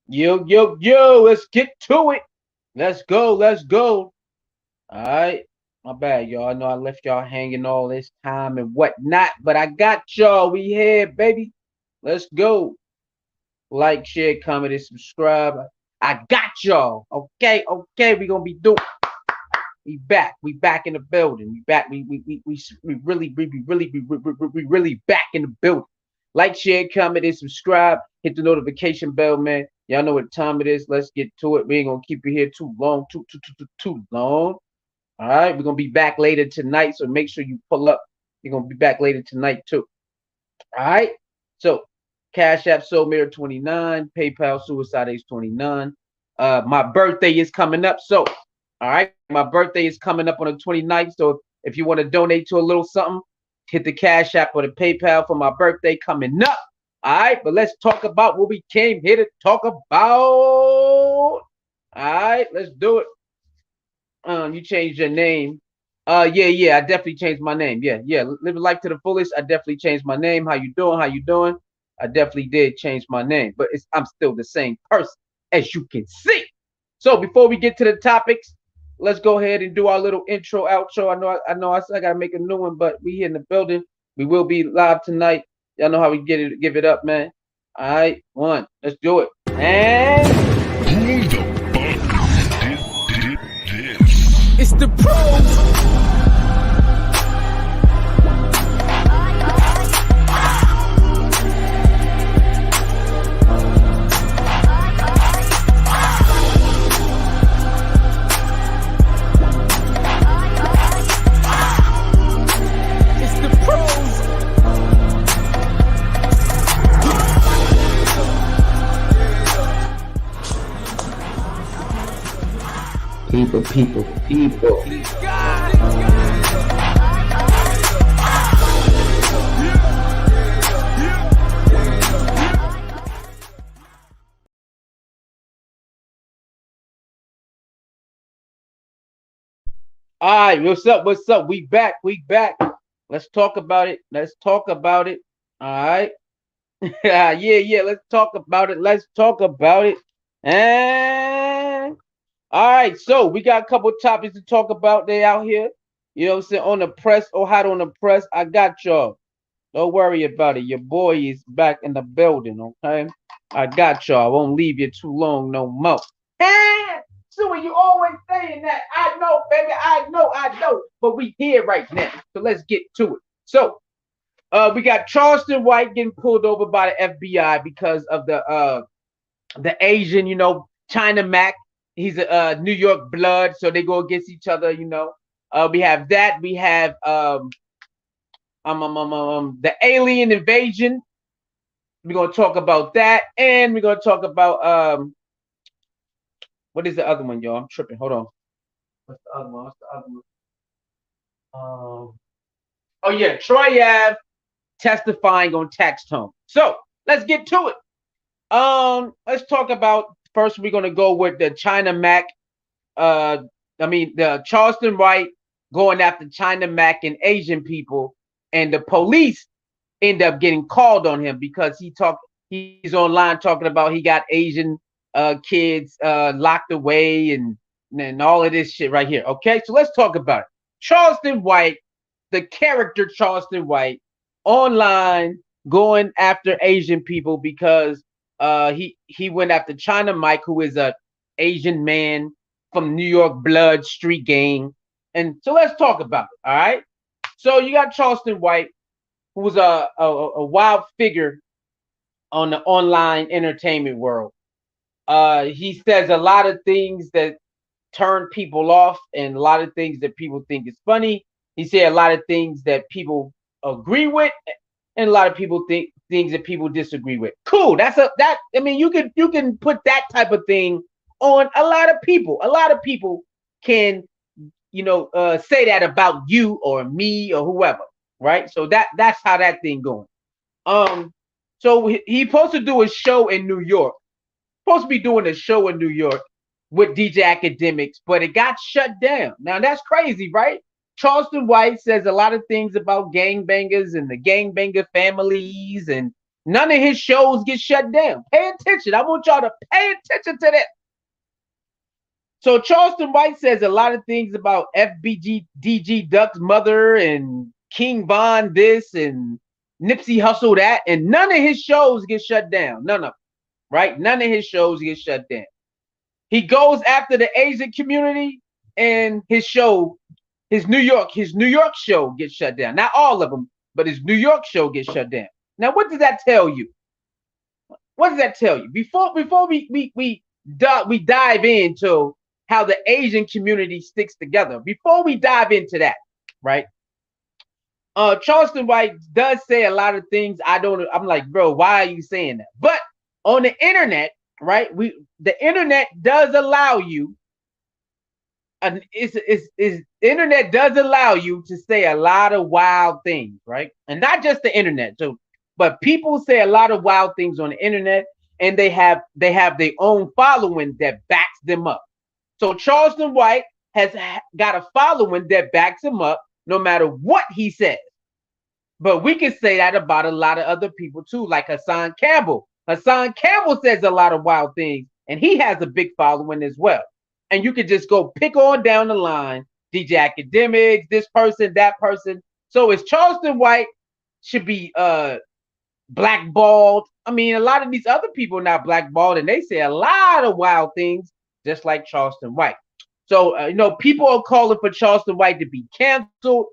Yo, yo, yo, let's get to it. Let's go, let's go. All right. My bad, y'all. I know I left y'all hanging all this time and whatnot, but I got y'all. We here, baby. Let's go. Like, share, comment, and subscribe. I got y'all. Okay, okay. We gonna be doing. We back. We back in the building. We back. We really back in the building. Like, share, comment, and subscribe. Hit the notification bell, man. Y'all know what time it is. Let's get to it. We ain't gonna keep you here too long, too long. All right, we're gonna be back later tonight, so make sure you pull up. We're gonna be back later tonight too. All right. So, Cash App Soul Mirror 29, PayPal Suicide Ace 29. My birthday is coming up, so all right, my birthday is coming up on the 29th. So if you want to donate to a little something, hit the Cash App or the PayPal for my birthday coming up. All right, but let's talk about what we came here to talk about. All right, let's do it. You changed your name. Yeah, I definitely changed my name. Yeah. Living life to the fullest. I definitely changed my name. How you doing? How you doing? I definitely did change my name, but I'm still the same person, as you can see. So before we get to the topics, let's go ahead and do our little intro, outro. I gotta make a new one, but we here in the building. We will be live tonight. Y'all know how we get it, give it up, man. All right, one. Let's do it. And Who the fuck did this? It's the pros. people. All right, what's up? What's up? We back. Let's talk about it. All right. yeah. Let's talk about it. And all right, so we got a couple topics to talk about. They out here. You know what I'm saying? On the press or hot on the press. I got y'all. Don't worry about it. Your boy is back in the building, okay? I got y'all. I won't leave you too long no more. So you always saying that. I know, baby. I know. But we here right now. So let's get to it. So we got Charleston White getting pulled over by the FBI because of the Asian, China Mac. He's a New York blood, so they go against each other, we have that. We have the alien invasion. We're gonna talk about that, and we're gonna talk about what is the other one, y'all? I'm tripping. Hold on. What's the other one? Oh yeah, Troy Ave testifying on tax tone. So let's get to it. Let's talk about first. We're gonna go with the China Mac. The Charleston White going after China Mac and Asian people, and the police end up getting called on him because he's online talking about he got Asian kids locked away and all of this shit right here. Okay, so let's talk about it. Charleston White, the character Charleston White, online going after Asian people because he went after China Mike, who is a Asian man from New York blood street gang. And so let's talk about it. All right. So you got Charleston White, who was a wild figure on the online entertainment world. He says a lot of things that turn people off and a lot of things that people think is funny. He said a lot of things that people agree with and a lot of people think things that people disagree with. Cool. You can put that type of thing on a lot of people. A lot of people can, say that about you or me or whoever, right? So that's how that thing going. So he supposed to do a show in New York. Supposed to be doing a show in New York with DJ Academics, but it got shut down. Now that's crazy, right? Charleston White says a lot of things about gangbangers and the gangbanger families, and none of his shows get shut down. Pay attention. I want y'all to pay attention to that. So Charleston White says a lot of things about FBG DG Duck's mother and King Von this and Nipsey Hussle that, and none of his shows get shut down. None of them, right? None of his shows get shut down. He goes after the Asian community, and his New York show gets shut down. Not all of them, but his New York show gets shut down. Now, what does that tell you? What does that tell you? Before we dive into how the Asian community sticks together, before we dive into that, right? Charleston White does say a lot of things. I'm like, bro, why are you saying that? But on the internet, right? The internet does allow you. The internet does allow you to say a lot of wild things, right? And not just the internet, too, but people say a lot of wild things on the internet, and they have their own following that backs them up. So Charleston White has got a following that backs him up, no matter what he says. But we can say that about a lot of other people too, like Hassan Campbell. Hassan Campbell says a lot of wild things, and he has a big following as well. And you could just go pick on down the line, DJ Academics, this person, that person. So is Charleston White should be blackballed? I mean, a lot of these other people are not blackballed, and they say a lot of wild things, just like Charleston White. So, people are calling for Charleston White to be canceled.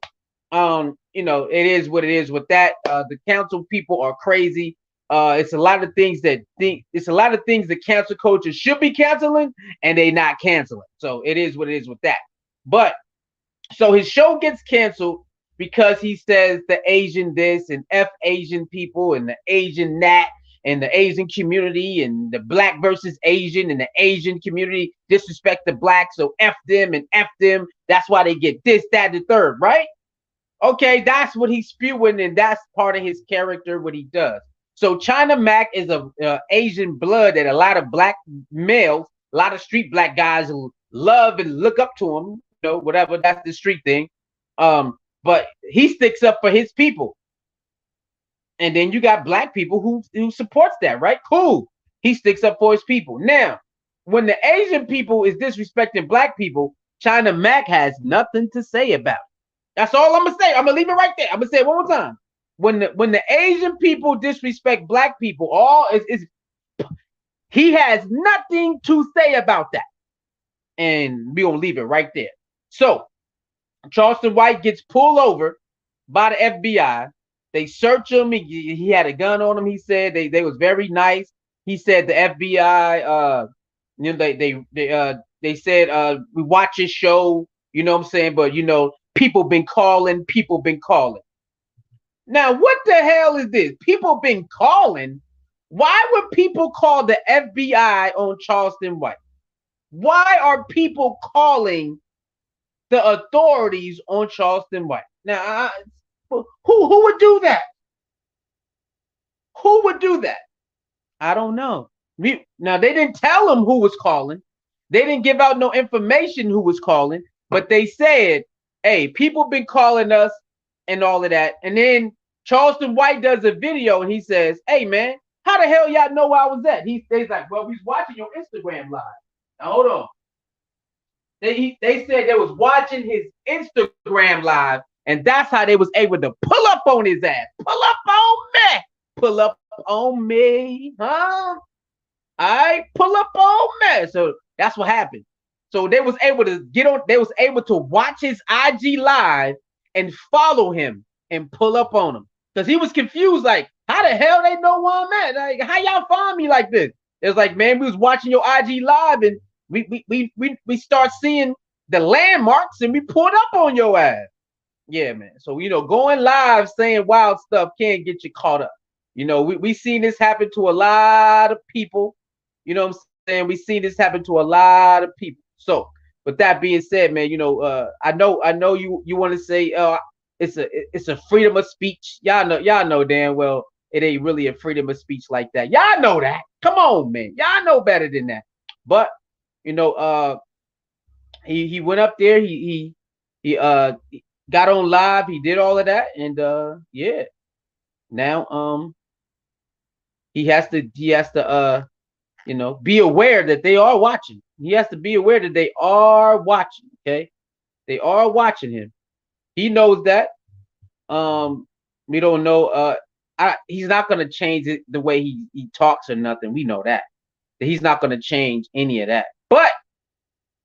It is what it is with that. The council people are crazy. It's a lot of things that the cancel culture should be canceling, and they not canceling. So it is what it is with that. But so his show gets canceled because he says the Asian this and F Asian people and the Asian that and the Asian community and the black versus Asian and the Asian community disrespect the black. So F them and F them. That's why they get this, that, and the third, right? Okay, that's what he's spewing, and that's part of his character, what he does. So China Mac is a Asian blood that a lot of black males, a lot of street black guys love and look up to him, whatever, that's the street thing. But he sticks up for his people. And then you got black people who supports that, right? Cool. He sticks up for his people. Now, when the Asian people is disrespecting black people, China Mac has nothing to say about it. That's all I'm gonna say. I'm gonna leave it right there. I'm gonna say it one more time. When the Asian people disrespect black people, he has nothing to say about that. And we gonna leave it right there. So Charleston White gets pulled over by the FBI. They search him. He had a gun on him. He said they was very nice. He said the FBI, they said we watch his show. You know what I'm saying? But people been calling. Now, what the hell is this? People been calling. Why would people call the FBI on Charleston White? Why are people calling the authorities on Charleston White? Now, who would do that? Who would do that? I don't know. Now, they didn't tell him who was calling. They didn't give out no information who was calling, but they said, hey, people been calling us and all of that. And then Charleston White does a video and he says, hey, man, how the hell y'all know where I was at? He's like, well, we was watching your Instagram live. Now, hold on. They said they was watching his Instagram live, and that's how they was able to pull up on his ass. Pull up on me. Pull up on me. Huh? All right, pull up on me. So that's what happened. So they was able to they was able to watch his IG live and follow him and pull up on him. Because he was confused, like, how the hell they know where I'm at? Like, how y'all find me like this? It was like, man, we was watching your IG live and we start seeing the landmarks and we pulled up on your ass. Yeah, man. So, going live saying wild stuff can't get you caught up. We seen this happen to a lot of people. You know what I'm saying? We seen this happen to a lot of people. So, with that being said, man, I know you want to say it's a freedom of speech. Y'all know damn well it ain't really a freedom of speech like that. Y'all know that. Come on, man. Y'all know better than that. But he went up there. He got on live. He did all of that, and yeah. Now he has to be aware that they are watching. He has to be aware that they are watching. Okay, they are watching him. He knows that. We don't know. He's not gonna change it the way he talks or nothing. We know that. That he's not gonna change any of that. But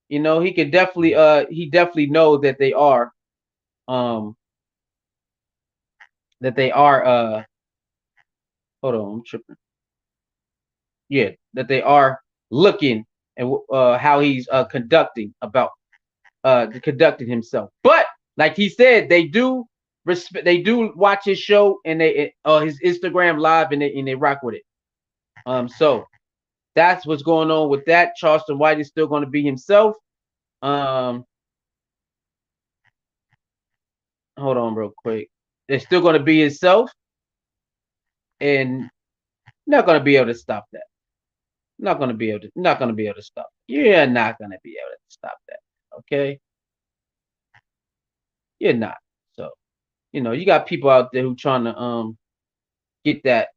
he can definitely he definitely knows um that they are hold on, I'm tripping. Yeah, that they are looking at how he's conducting himself. But like he said, they do respect. They do watch his show and they his Instagram live and they rock with it. So that's what's going on with that. Charleston White is still going to be himself. Um, hold on, real quick. They're still going to be himself, and not going to be able to stop that. Not going to be able to. Not going to be able to stop. You're not going to be able to stop that. Okay, you're not. So you got people out there who trying to get that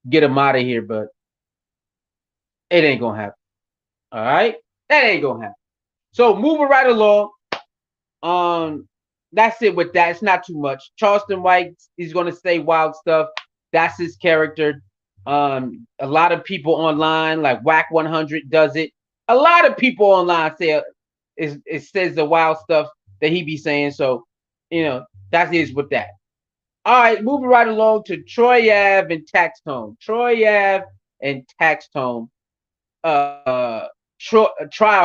get them out of here, but it ain't gonna happen. All right, that ain't gonna happen. So moving right along. That's it with that. It's not too much. Charleston White is gonna say wild stuff. That's his character. A lot of people online, like Whack 100, does it. A lot of people online say it says the wild stuff that he be saying. So, that is with that. All right, moving right along to Troy Ave and Tax Tone. Troy Ave and Tax Tone. Trial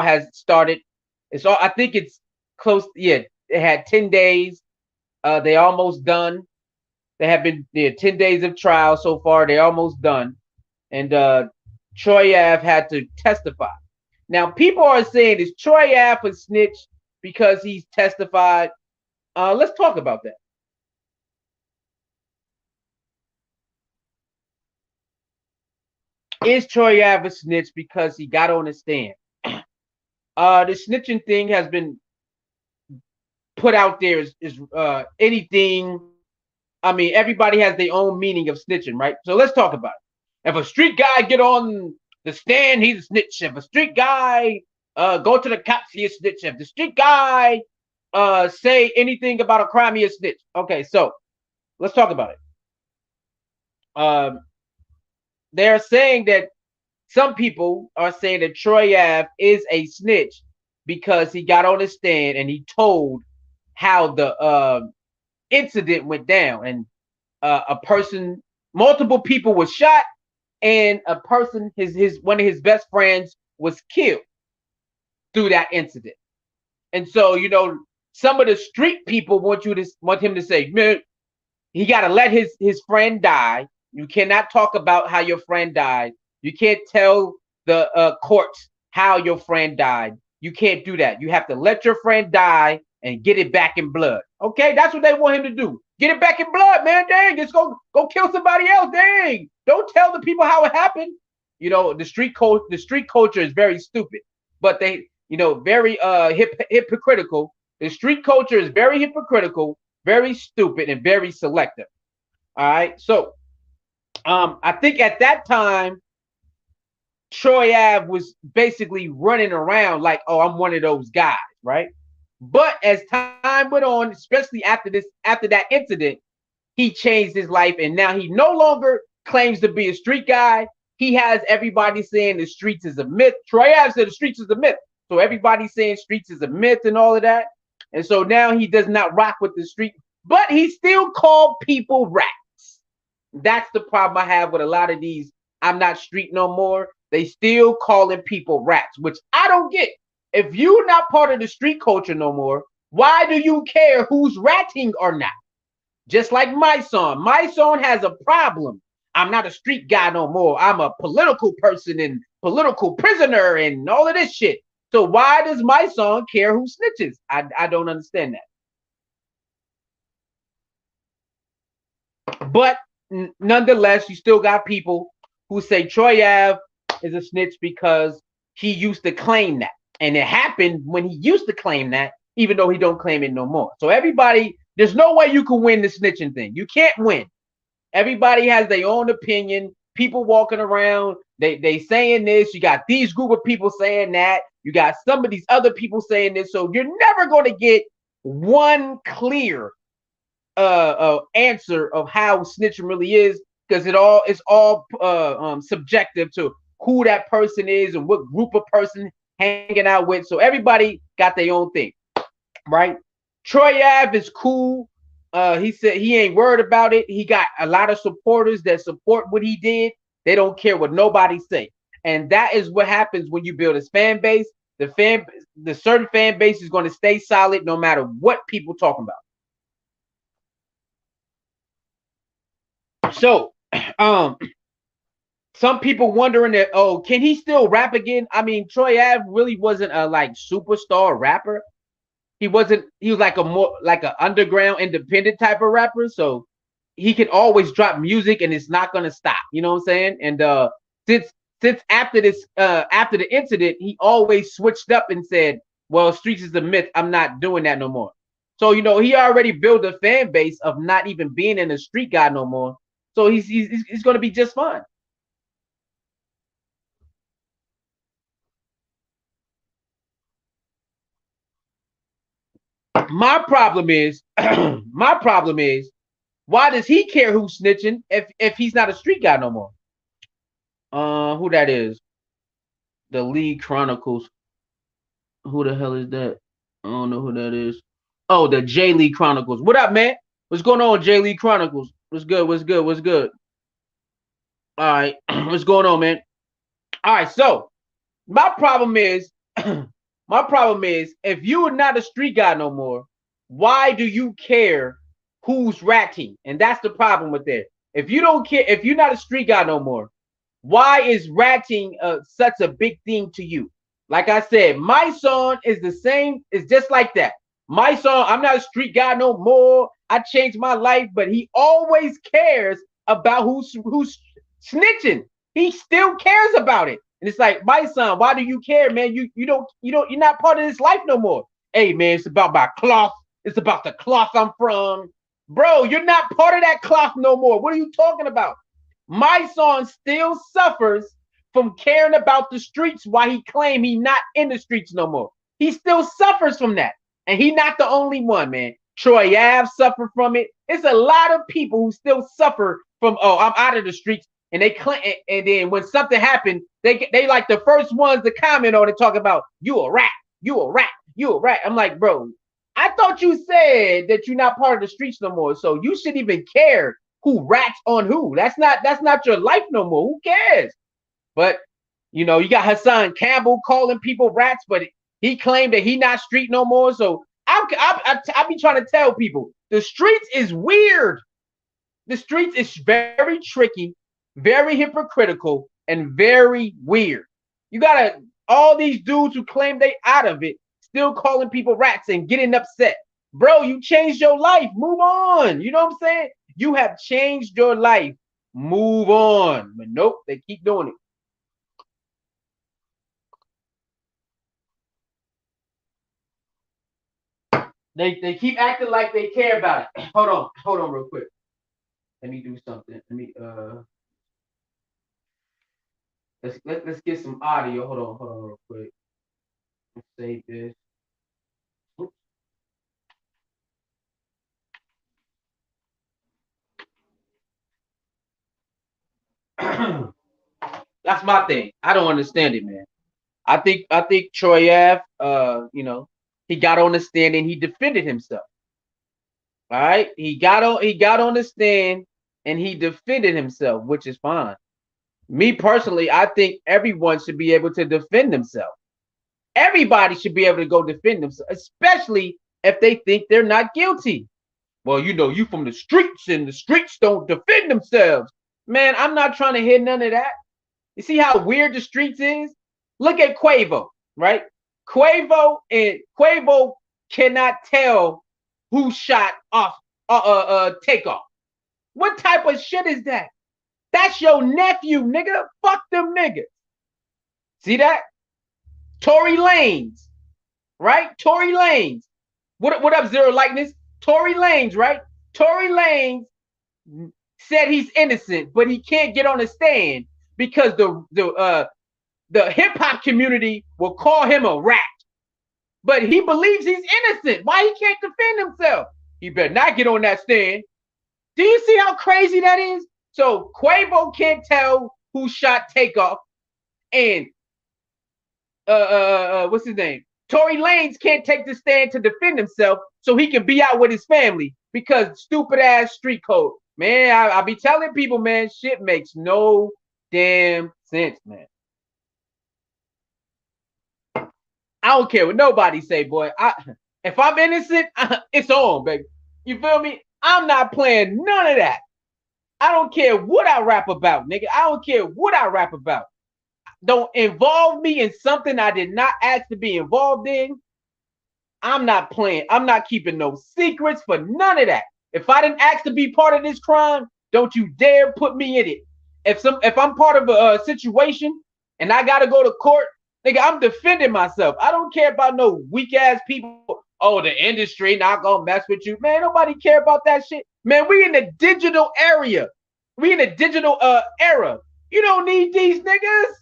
has started. I think it's close. Yeah, it had 10 days. They almost done. They have been 10 days of trial so far. They're almost done. And Troy Ave had to testify. Now, people are saying, is Troy Ave a snitch because he's testified? Let's talk about that. Is Troy Ave a snitch because he got on the stand? The snitching thing has been put out there is anything. I mean, everybody has their own meaning of snitching, right? So let's talk about it. If a street guy get on the stand, he's a snitch. If a street guy go to the cops, he's a snitch. If the street guy say anything about a crime, he's a snitch. Okay, so let's talk about it. They're saying that some people are saying that Troy Ave is a snitch because he got on the stand and he told how the incident went down, and multiple people were shot, and a person, his one of his best friends, was killed through that incident. And so, some of the street people want him to say, man, he got to let his friend die. You cannot talk about how your friend died. You can't tell the courts how your friend died. You can't do that. You have to let your friend die and get it back in blood. Okay, that's what they want him to do. Get it back in blood, man. Dang, just go kill somebody else. Dang, don't tell the people how it happened. The street culture is very stupid, but they, very hypocritical. The street culture is very hypocritical, very stupid, and very selective. All right, so I think at that time, Troy Ave was basically running around like, oh, I'm one of those guys, right? But as time went on, especially after that incident, he changed his life, and now he no longer claims to be a street guy. He has everybody saying the streets is a myth. Troy Ave said the streets is a myth, so everybody's saying streets is a myth and all of that. And so now he does not rock with the street, but he still called people rats. That's the problem I have with a lot of these. I'm not street no more. They still calling people rats, which I don't get. If you're not part of the street culture no more, why do you care who's ratting or not? Just like my son. My son has a problem. I'm not a street guy no more. I'm a political person and political prisoner and all of this shit. So why does my son care who snitches? I don't understand that. But nonetheless, you still got people who say Troy Ave is a snitch because he used to claim that. And it happened when he used to claim that. even though he don't claim it no more. So everybody, there's no way you can win the snitching thing. You can't win. Everybody has their own opinion. People walking around, they saying this. You got these group of people saying that. You got some of these other people saying this. So you're never going to get one clear answer of how snitching really is, because it's all subjective to who that person is and what group of person hanging out with. So everybody got their own thing, right? Troy Ave is cool. He said he ain't worried about it. He got a lot of supporters that support what he did. They don't care what nobody say. And that is what happens when you build a fan base. The certain fan base is going to stay solid no matter what people talking about. So, some people wondering that, oh, can he still rap again? I mean, Troy Ave really wasn't a like superstar rapper. He wasn't. He was like a more like an underground independent type of rapper. So he can always drop music and it's not gonna stop. You know what I'm saying? And since after the incident, he always switched up and said, "Well, streets is a myth. I'm not doing that no more." So he already built a fan base of not even being in the street guy no more. So he's gonna be just fine. My problem is, my problem is, why does he care who's snitching if he's not a street guy no more? Who that is? The Lee Chronicles. Who the hell is that? I don't know who that is. Oh, the J Lee Chronicles. What up, man? What's going on, J Lee Chronicles? What's good? What's good? What's good? All right, what's going on, man? All right, so my problem is, if you are not a street guy no more, why do you care who's ratting? And that's the problem with that. If you don't care, if you're not a street guy no more, why is ratting such a big thing to you? Like I said, my song is the same. It's just like that. My song, I'm not a street guy no more. I changed my life, but he always cares about who's snitching. He still cares about it. And it's like, my son, why do you care, man? You're not part of this life no more. Hey, man, it's about my cloth. It's about the cloth I'm from. Bro, you're not part of that cloth no more. What are you talking about? My son still suffers from caring about the streets while he claim he not in the streets no more. He still suffers from that. And he not the only one, man. Troy Ave suffered from it. It's a lot of people who still suffer from, oh, I'm out of the streets. And they claim, and then when something happened, they like the first ones to comment on it, talk about you a rat, you a rat, you a rat. I'm like, bro, I thought you said that you're not part of the streets no more. So you shouldn't even care who rats on who. That's not your life no more. Who cares? But you got Hassan Campbell calling people rats, but he claimed that he not street no more. So I be trying to tell people the streets is weird. The streets is very tricky, very hypocritical, and very weird. You got all these dudes who claim they out of it still calling people rats and getting upset. Bro, you changed your life. Move on. You know what I'm saying? You have changed your life. Move on. But nope, they keep doing it. They keep acting like they care about it. Hold on real quick. Let me do something. Let's get some audio. Hold on real quick. Let's save this. That's my thing. I don't understand it, man. I think Troy Ave, he got on the stand and he defended himself. All right, he got on the stand and he defended himself, which is fine. Me personally, I think everyone should be able to defend themselves. Everybody should be able to go defend themselves, especially if they think they're not guilty. Well, you from the streets and the streets don't defend themselves. Man, I'm not trying to hear none of that. You see how weird the streets is? Look at Quavo, right? Quavo cannot tell who shot off Takeoff. What type of shit is that? That's your nephew, nigga. Fuck them niggas. See that? Tory Lanez, right? Tory Lanez. What up, Zero Likeness? Tory Lanez, right? Tory Lanez said he's innocent, but he can't get on the stand because the hip hop community will call him a rat. But he believes he's innocent. Why he can't defend himself? He better not get on that stand. Do you see how crazy that is? So Quavo can't tell who shot Takeoff, and what's his name? Tory Lanez can't take the stand to defend himself, so he can be out with his family because stupid ass street code. Man, I be telling people, man, shit makes no damn sense, man. I don't care what nobody say, boy. If I'm innocent, it's on, baby. You feel me? I'm not playing none of that. I don't care what I rap about, nigga. I don't care what I rap about. Don't involve me in something I did not ask to be involved in. I'm not playing. I'm not keeping no secrets for none of that. If I didn't ask to be part of this crime, don't you dare put me in it. If I'm part of a situation and I gotta go to court, nigga, I'm defending myself. I don't care about no weak ass people. Oh, the industry not gonna mess with you, man. Nobody care about that shit, man. We in the digital area. We in the digital era. You don't need these niggas.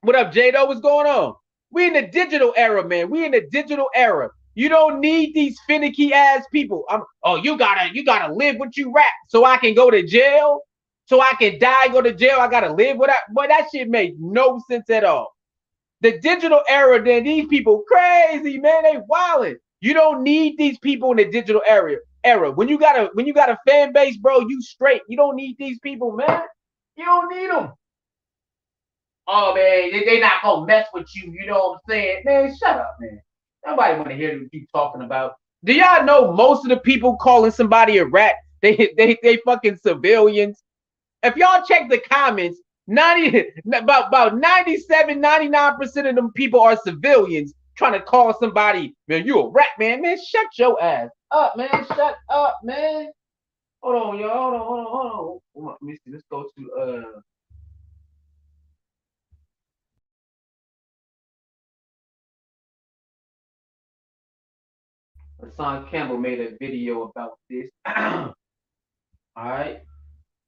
What up, Jado? What's going on? We in the digital era, man. We in the digital era. You don't need these finicky ass people. You gotta live what you rap so I can go to jail, so I can die, go to jail. I gotta live with that. Boy, that shit makes no sense at all. The digital era, then these people crazy, man. They wildin'. You don't need these people in the digital era. When you got a fan base, bro, you straight. You don't need these people, man. You don't need them. Oh man, they not gonna mess with you. You know what I'm saying, man? Shut up, man. Nobody want to hear what you talking about. Do y'all know most of the people calling somebody a rat? They fucking civilians. If y'all check the comments, about 97, 99% of them people are civilians trying to call somebody, man, you a rat, man. Man, shut your ass up, man. Shut up, man. Hold on, y'all. Hold on. Let me see. Let's go to Hassan Campbell made a video about this. All right.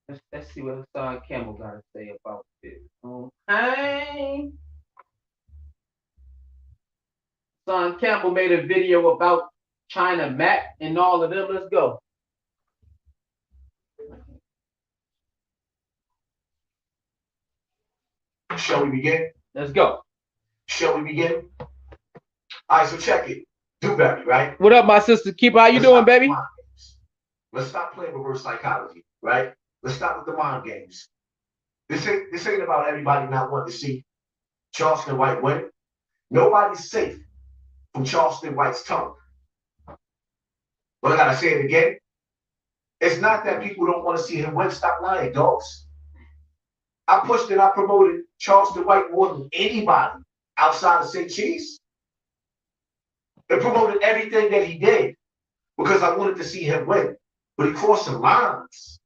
Let's see what Hassan Campbell got to say about this. Okay. Hassan Campbell made a video about China Mac and all of them. Let's go. Shall we begin? Let's go. Shall we begin? All right, so check it. Dewberry, right? What up, my sister Keeper? How you doing, baby? Let's stop playing reverse psychology, right? Let's stop with the mind games. This ain't about everybody not wanting to see Charleston White win. Nobody's safe from Charleston White's tongue. But I gotta say it again. It's not that people don't want to see him win. Stop lying, dogs. I pushed and I promoted Charleston White more than anybody outside of St. Cheese. And promoted everything that he did because I wanted to see him win. But he crossed some lines.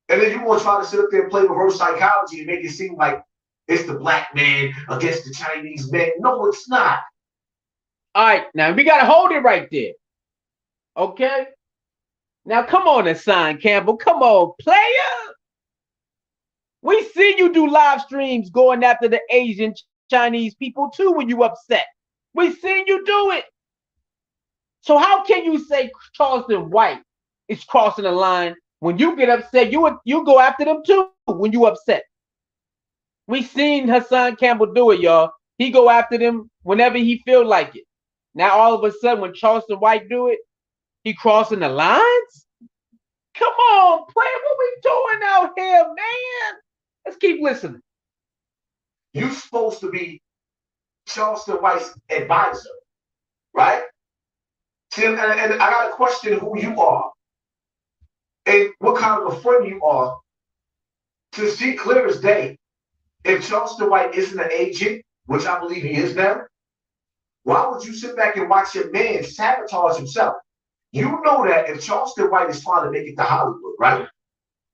And then you want to try to sit up there and play reverse psychology and make it seem like it's the black man against the Chinese man. No, it's not. All right, now we got to hold it right there. Okay? Now, come on, Hassan Campbell. Come on, player. We see you do live streams going after the Asian Chinese people too when you upset. We seen you do it. So how can you say Charleston White is crossing the line when you get upset? You go after them too when you upset. We seen Hassan Campbell do it, y'all. He go after them whenever he feel like it. Now all of a sudden, when Charleston White do it, he crossing the lines. Come on, player, what we doing out here, man? Let's keep listening. You're supposed to be Charleston White's advisor, right? See, and I got to question who you are and what kind of a friend you are to see clear as day. If Charleston White isn't an agent, which I believe he is now, why would you sit back and watch your man sabotage himself? You know that if Charleston White is trying to make it to Hollywood, right?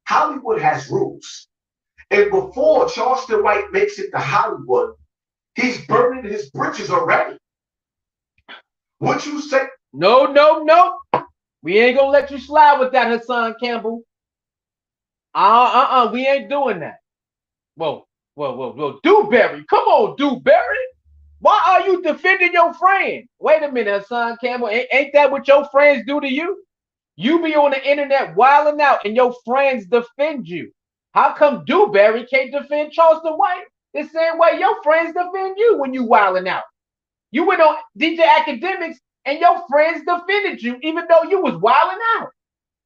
Hollywood has rules. And before Charleston White makes it to Hollywood, he's burning his bridges already. What you say? No, no, no. We ain't gonna let you slide with that, Hassan Campbell. We ain't doing that. Whoa. Dewberry, come on, Dewberry. Why are you defending your friend? Wait a minute, Hassan Campbell. Ain't that what your friends do to you? You be on the internet wilding out and your friends defend you. How come Dewberry can't defend Charleston White the same way your friends defend you when you wilding out? You went on DJ Academics and your friends defended you even though you was wilding out.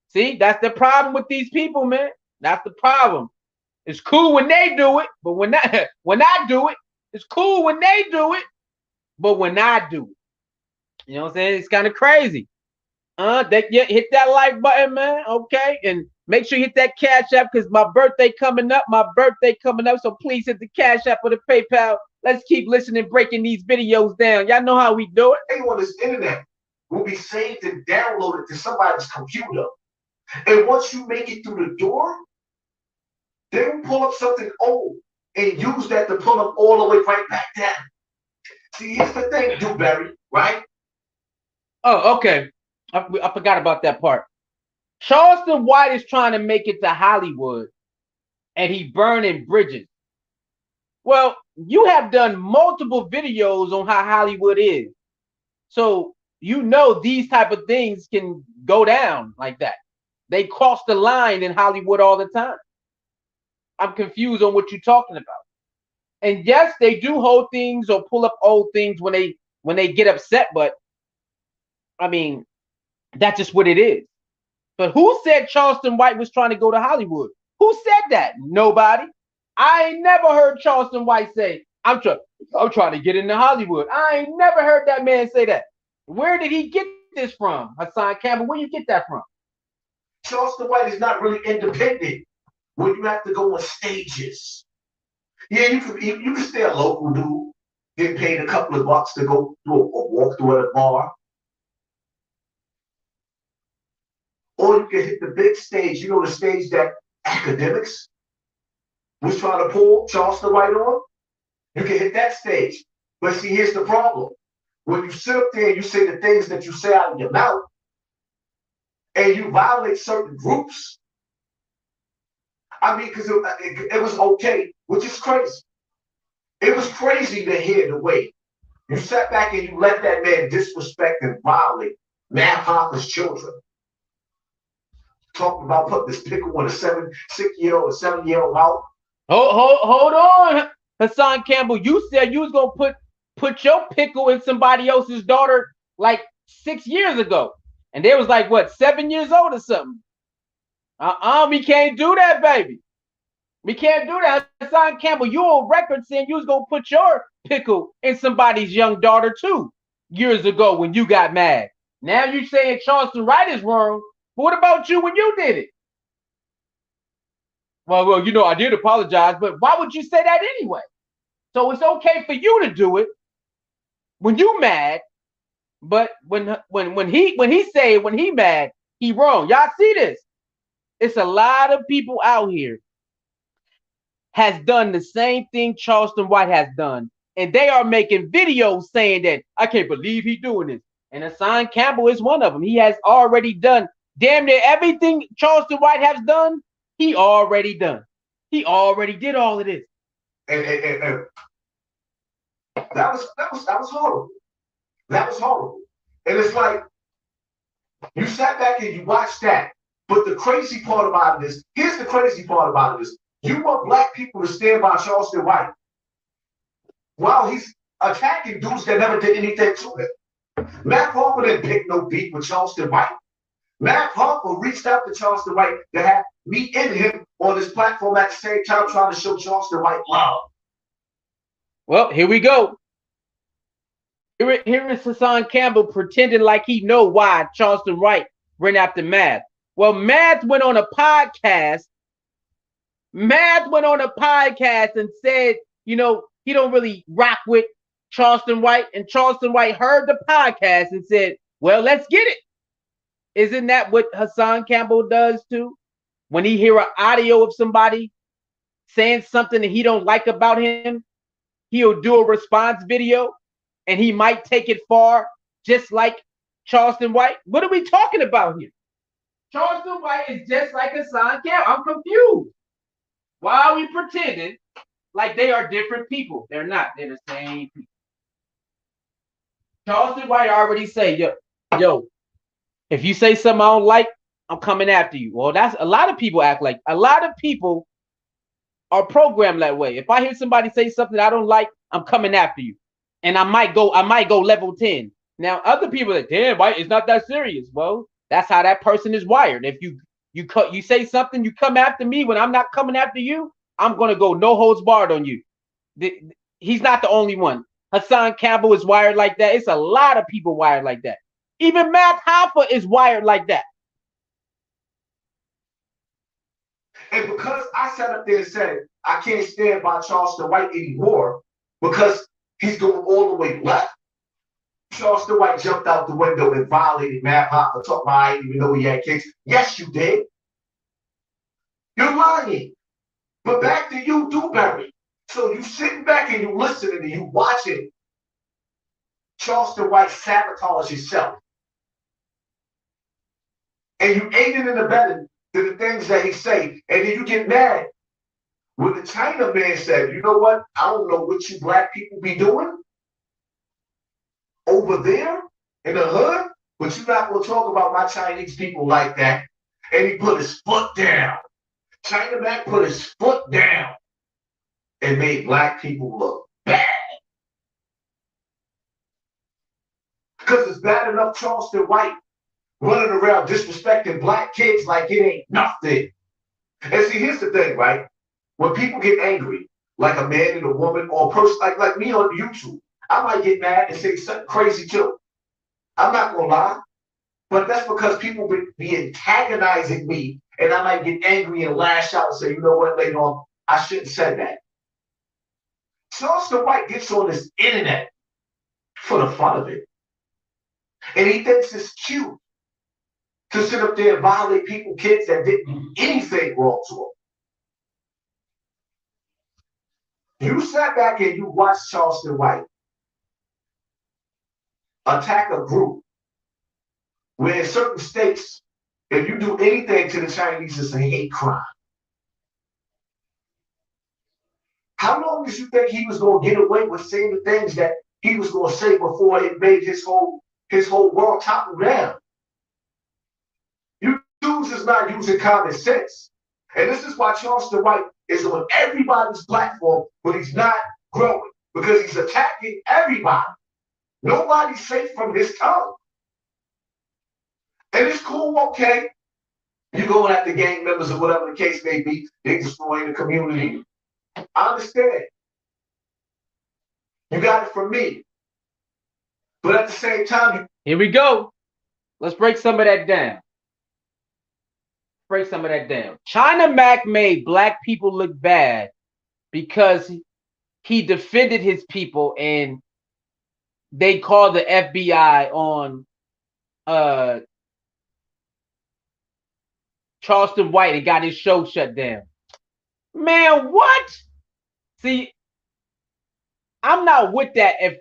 See, that's the problem with these people, man. That's the problem. It's cool when they do it, but when I do it, it's cool when they do it, but when I do it, you know what I'm saying? It's kind of crazy. Hit that like button, man. Okay, and make sure you hit that Cash App because my birthday coming up. So please hit the Cash App or the PayPal. Let's keep listening, breaking these videos down. Y'all know how we do it. Hey, on this internet will be saved and downloaded to somebody's computer, and once you make it through the door, they will pull up something old and use that to pull up all the way right back down. See, here's the thing, Dewberry, right? Oh, okay. I forgot about that part. Charleston White is trying to make it to Hollywood, and he burning bridges. Well, you have done multiple videos on how Hollywood is, so you know these type of things can go down like that. They cross the line in Hollywood all the time. I'm confused on what you're talking about. And yes, they do hold things or pull up old things when they get upset, but I mean, that's just what it is. But who said Charleston White was trying to go to Hollywood? Who said that? Nobody. I ain't never heard Charleston White say, I'm trying to get into Hollywood. I ain't never heard that man say that. Where did he get this from, Hassan Campbell? Where you get that from? Charleston White is not really independent when you have to go on stages. Yeah, you can stay a local dude, get paid a couple of bucks to go through or walk through at a bar. Or you can hit the big stage, you know, the stage that Academics was trying to pull Charleston White on. You can hit that stage. But see, here's the problem. When you sit up there and you say the things that you say out of your mouth, and you violate certain groups, I mean, because it was okay, which is crazy. It was crazy to hear the way you sat back and you let that man disrespect and violate Matt Harper's children. Talking about putting this pickle on a 6-year-old or 7-year-old mouth. Hold on, Hassan Campbell. You said you was gonna put your pickle in somebody else's daughter like 6 years ago, and they was like what 7 years old or something. We can't do that, baby. We can't do that. Hassan Campbell, you on record saying you was gonna put your pickle in somebody's young daughter too years ago when you got mad. Now you saying Charleston Wright is wrong. But what about you when you did it? Well, you know, I did apologize, but why would you say that anyway? So it's okay for you to do it when you mad, but when he mad, he wrong. Y'all see this? It's a lot of people out here has done the same thing Charleston White has done, and they are making videos saying that I can't believe he's doing this. And Hassan Campbell is one of them. He has already done damn near everything Charleston White has done. He already done. He already did all of this. And that was horrible. That was horrible. And it's like you sat back and you watched that. But the crazy part about it is, here's the crazy part about it is, you want black people to stand by Charleston White while he's attacking dudes that never did anything to him. Matt Harper didn't pick no beat with Charleston White. Matt Harper reached out to Charleston White to have me and him on this platform at the same time trying to show Charleston White love. Well, here we go. Here is Hassan Campbell pretending like he know why Charleston White ran after Math. Well, Math went on a podcast. Math went on a podcast and said, you know, he don't really rock with Charleston White. And Charleston White heard the podcast and said, well, let's get it. Isn't that what Hassan Campbell does too? When he hear an audio of somebody saying something that he don't like about him, he'll do a response video and he might take it far just like Charleston White? What are we talking about here? Charleston White is just like Hassan Campbell. I'm confused. Why are we pretending like they are different people? They're not. They're the same people. Charleston White already say, yo, if you say something I don't like, I'm coming after you. Well, that's a lot of people act like. A lot of people are programmed that way. If I hear somebody say something I don't like, I'm coming after you, and I might go level 10. Now, other people are like, damn, White, it's not that serious. Well, that's how that person is wired. If you say something, you come after me when I'm not coming after you, I'm gonna go no holds barred on you. He's not the only one. Hassan Campbell is wired like that. It's a lot of people wired like that. Even Matt Hoffa is wired like that. And because I sat up there and said, I can't stand by Charleston White anymore because he's going all the way left. Charleston White jumped out the window and violated Matt Hoffa, talking about I didn't even know he had kids. Yes, you did. You're lying. But back to you, Dewberry. So you sitting back and you listening and you watching Charleston White sabotage himself. And you aiding and abetting to the things that he say. And then you get mad when the China man said, you know what? I don't know what you black people be doing over there in the hood, but you're not going to talk about my Chinese people like that. And he put his foot down. China man put his foot down and made black people look bad. Because it's bad enough Charleston White running around disrespecting black kids like it ain't nothing. And see, here's the thing, right? When people get angry, like a man and a woman or a person like me on YouTube, I might get mad and say something crazy too. I'm not gonna lie, but that's because people be antagonizing me, and I might get angry and lash out and say, you know what, later on, I shouldn't have said that. Charleston White gets on this internet for the fun of it. And he thinks it's cute to sit up there and violate people, kids that didn't do anything wrong to him. You sat back and you watched Charleston White attack a group where in certain states, if you do anything to the Chinese, it's a hate crime. How long did you think he was going to get away with saying the things that he was going to say before it made his whole world topple down? You dudes is not using common sense. And this is why Charleston White is on everybody's platform, but he's not growing because he's attacking everybody. Nobody's safe from his tongue. And it's cool, okay. You're going after gang members or whatever the case may be. They're destroying the community. I understand. You got it from me. But at the same time, here we go. Let's break some of that down. Break some of that down. China Mac made black people look bad because he defended his people and they called the FBI on Charleston White and got his show shut down. Man, what? See, I'm not with that. If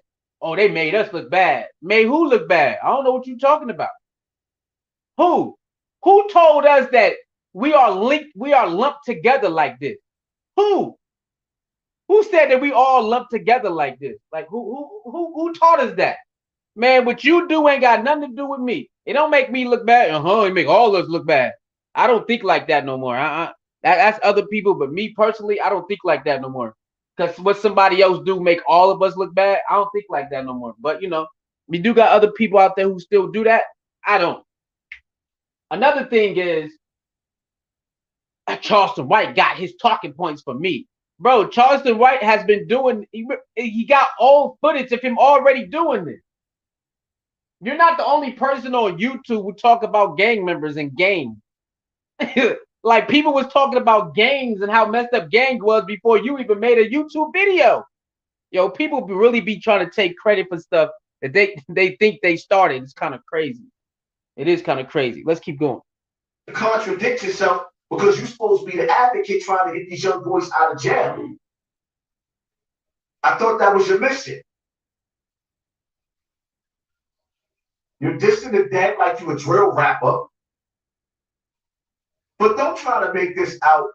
they made us look bad. Made who look bad? I don't know what you're talking about. Who told us that we are linked, we are lumped together like this? Who said that we all lumped together like this? Like who taught us that? Man, what you do ain't got nothing to do with me. It don't make me look bad. It make all of us look bad. I don't think like that no more. That's other people, but me personally, I don't think like that no more. Because what somebody else do make all of us look bad, I don't think like that no more. But we do got other people out there who still do that. I don't. Another thing is Charleston White got his talking points for me. Bro, Charleston White has been doing, he got old footage of him already doing this. You're not the only person on YouTube who talk about gang members and gangs. Like people was talking about gangs and how messed up gang was before you even made a YouTube video. Yo, people really be trying to take credit for stuff that they think they started. It's kind of crazy. It is kind of crazy. Let's keep going. Contradict yourself because you're supposed to be the advocate trying to get these young boys out of jail. I thought that was your mission. You're dissing the dead like you a drill rapper. But don't try to make this out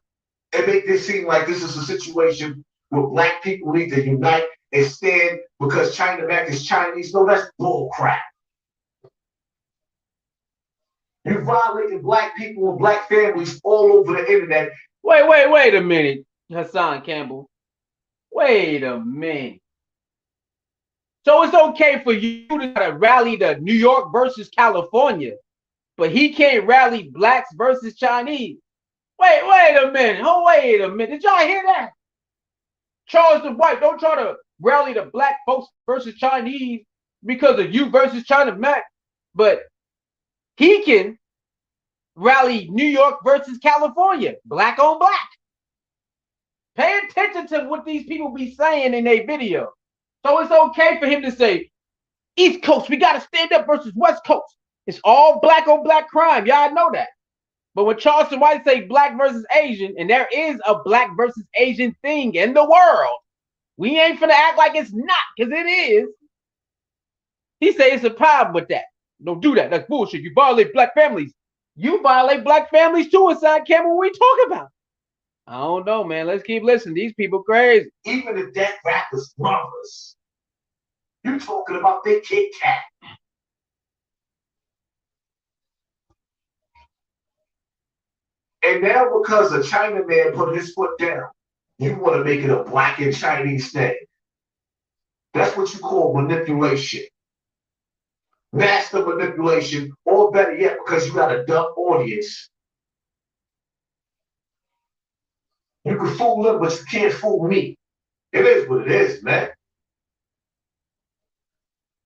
and make this seem like this is a situation where black people need to unite and stand because China Mac is Chinese. No, that's bull crap. You're violating black people and black families all over the internet. Wait a minute, Hassan Campbell. Wait a minute. So it's okay for you to rally the New York versus California, but he can't rally blacks versus Chinese. Wait a minute. Oh, wait a minute. Did y'all hear that? Charleston White, don't try to rally the black folks versus Chinese because of you versus China Mac, but he can rally New York versus California, black on black. Pay attention to what these people be saying in their video. So it's okay for him to say, East Coast, we got to stand up versus West Coast. It's all black on black crime. Y'all know that. But when Charleston White say black versus Asian, and there is a black versus Asian thing in the world, we ain't finna act like it's not, because it is. He say it's a problem with that. Don't do that. That's bullshit. You violate black families. You violate black families too, Hassan Campbell. What we talking about? I don't know, man. Let's keep listening. These people crazy. Even the dead rappers' brothers. You talking about their Kit Kat. And now because a Chinaman put his foot down, you want to make it a black and Chinese thing. That's what you call manipulation. Master manipulation, or better yet, because you got a dumb audience. You can fool them, but you can't fool me. It is what it is, man.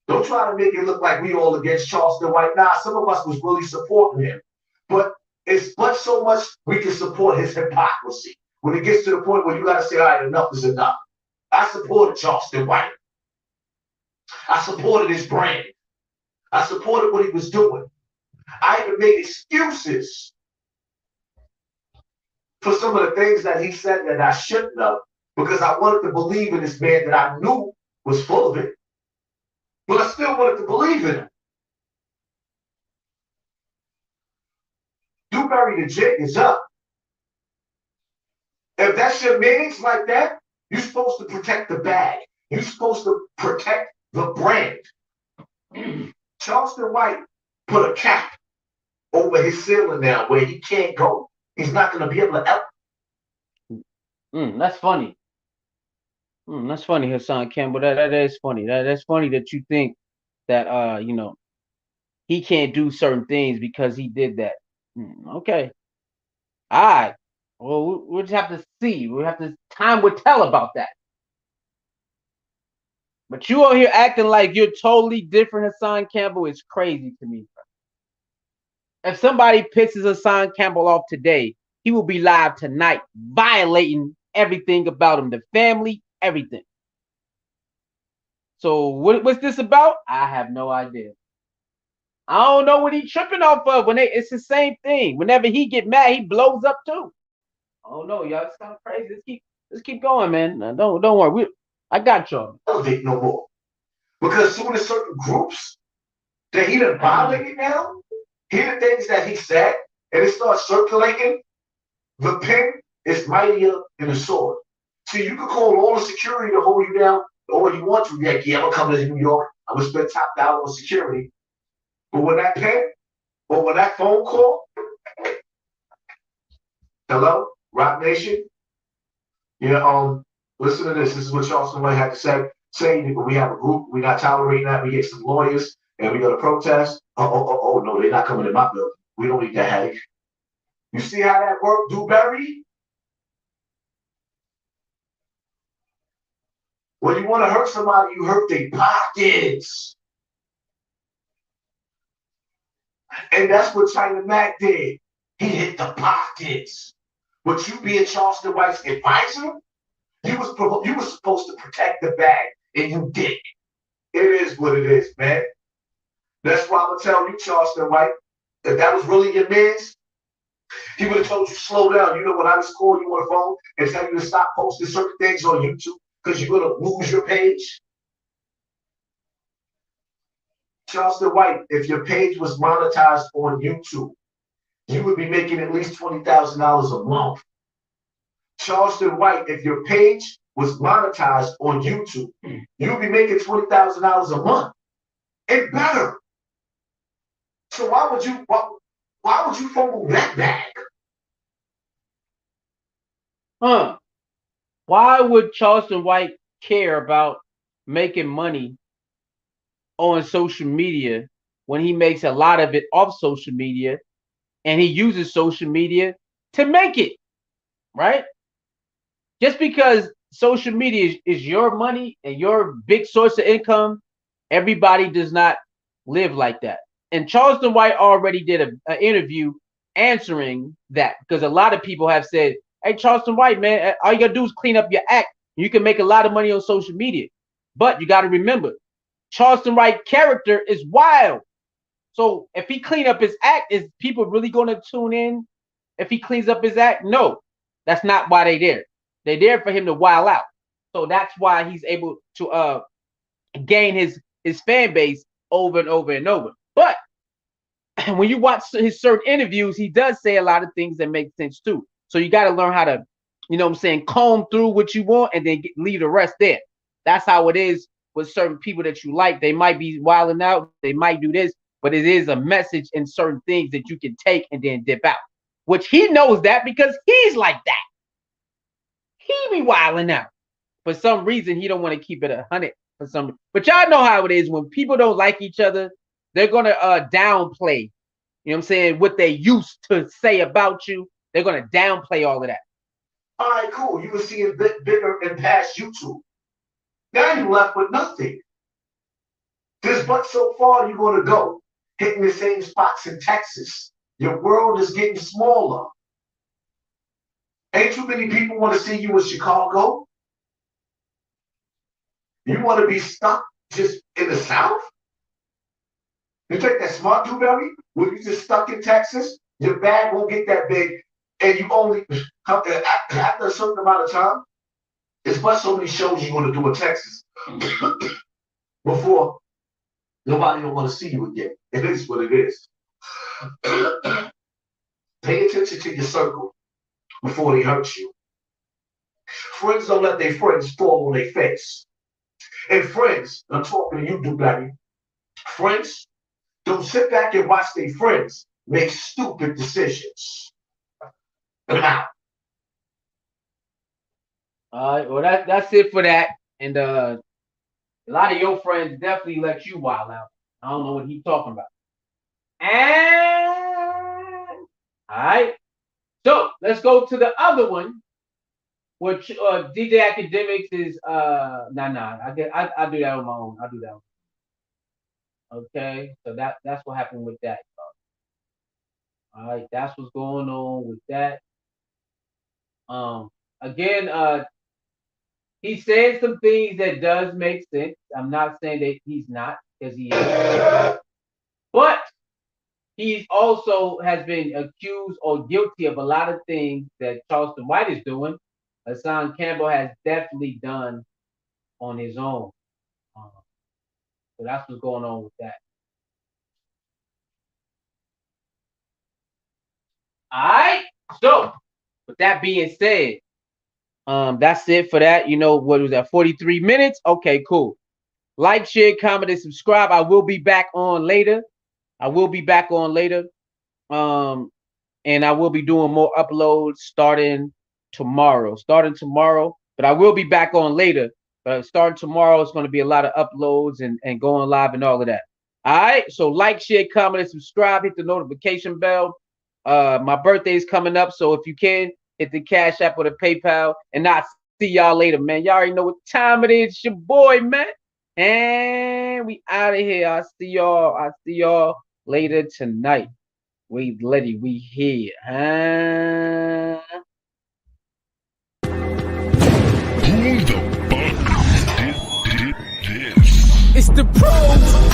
Don't try to make it look like we all against Charleston White. Nah, some of us was really supporting him. But it's but so much we can support his hypocrisy. When it gets to the point where you got to say, all right, enough is enough. I supported Charleston White. I supported his brand. I supported what he was doing. I even made excuses for some of the things that he said that I shouldn't have, because I wanted to believe in this man that I knew was full of it. But I still wanted to believe in him. Dewberry the jig is up. If that's your meanings like that, you're supposed to protect the bag. You're supposed to protect the brand. Charleston White put a cap over his ceiling now where he can't go. He's not going to be able to help. That's funny. That's funny, Hassan Campbell. That is funny. That's funny that you think that he can't do certain things because he did that. Okay. All right. Well, we'll just have to see. Time will tell about that. But you out here acting like you're totally different, Hassan Campbell, is crazy to me. If somebody pisses Hassan Campbell off today, he will be live tonight, violating everything about him, the family, everything. So what's this about? I have no idea. I don't know what he's tripping off of. It's the same thing. Whenever he get mad, he blows up too. Oh no, y'all, it's kind of crazy. Let's keep going, man. Don't worry. I got y'all. Elevate no more. Because soon as certain groups that he done violated now, hear the things that he said, and it starts circulating, the pen is mightier than the sword. See, you can call all the security to hold you down all you want to. Like, yeah, I'm coming to New York. I'm gonna spend top dollar on security. But when that pen or when that phone call, hello, Rock Nation, listen to this. This is what Charleston White had to say. Saying we have a group, we're not tolerating that. We get some lawyers and we go to protest. Oh, no, they're not coming to my building. We don't need that headache. You see how that worked, Dewberry? When you want to hurt somebody, you hurt their pockets. And that's what China Mac did. He hit the pockets. But you being Charleston White's advisor, you was supposed to protect the bag, and you did. It is what it is, man. That's why I'm gonna tell you, Charleston White, if that was really your man's, he would have told you slow down. You know, when I just call you on the phone and tell you to stop posting certain things on YouTube because you're gonna lose your page. Charleston White, if your page was monetized on YouTube, you would be making at least $20,000 a month. Charleston White, if your page was monetized on YouTube, you would be making $20,000 a month and better. So why would you fumble that bag? Why would Charleston White care about making money on social media when he makes a lot of it off social media and he uses social media to make it, right? Just because social media is your money and your big source of income, everybody does not live like that. And Charleston White already did an interview answering that, because a lot of people have said, hey, Charleston White, man, all you gotta do is clean up your act. You can make a lot of money on social media. But you got to remember, Charleston White character is wild. So if he clean up his act, is people really going to tune in if he cleans up his act? No, that's not why they're there. They're there for him to wild out. So that's why he's able to gain his fan base over and over and over. But when you watch his certain interviews, he does say a lot of things that make sense too. So you got to learn how to, you know what I'm saying, comb through what you want and then leave the rest there. That's how it is with certain people that you like. They might be wilding out. They might do this, but it is a message in certain things that you can take and then dip out, which he knows that because he's like that. He be wilding out. For some reason, he don't want to keep it 100 for some. But y'all know how it is when people don't like each other, they're going to downplay, you know what I'm saying, what they used to say about you. They're going to downplay all of that. All right, cool. You can see it bigger and past YouTube. Now you're left with nothing. There's but so far you're going to go, hitting the same spots in Texas. Your world is getting smaller. Ain't too many people want to see you in Chicago. You want to be stuck just in the South? You take that smart Dewberry, when you just stuck in Texas, your bag won't get that big, and you only, after a certain amount of time, it's but so many shows you're going to do in Texas before nobody don't want to see you again. It is what it is. Pay attention to your circle before they hurt you. Friends don't let their friends fall on their face. And friends, I'm talking to you, Dewberry, friends don't sit back and watch their friends make stupid decisions. And I'm out. All right, well, that's it for that. And a lot of your friends definitely let you wild out. I don't know what he's talking about. And all right, so let's go to the other one, which DJ Academics is nah. I do that on my own. I'll do that. Okay, so that's what happened with that. All right, that's what's going on with that. Again, he said some things that does make sense. I'm not saying that he's not, because he is. But he also has been accused or guilty of a lot of things that Charleston White is doing. Hassan Campbell has definitely done on his own. So that's what's going on with that. All right. So with that being said, that's it for that. You know, what was that, 43 minutes? Okay, cool. Like, share, comment, and subscribe. I will be back on later. And I will be doing more uploads starting tomorrow. But I will be back on later. Starting tomorrow, it's going to be a lot of uploads and going live and all of that. All right. So like, share, comment, and subscribe. Hit the notification bell. My birthday is coming up, so if you can, hit the Cash App or the PayPal. And I'll see y'all later, man. Y'all already know what time it is. It's your boy, man. And we out of here. I'll see y'all later tonight. We here. Who the fuck did this? It's the pros.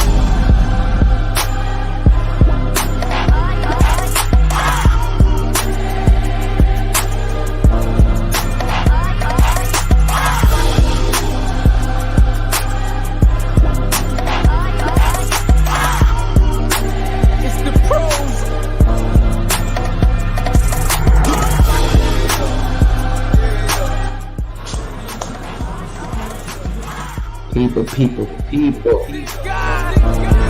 People. These guys.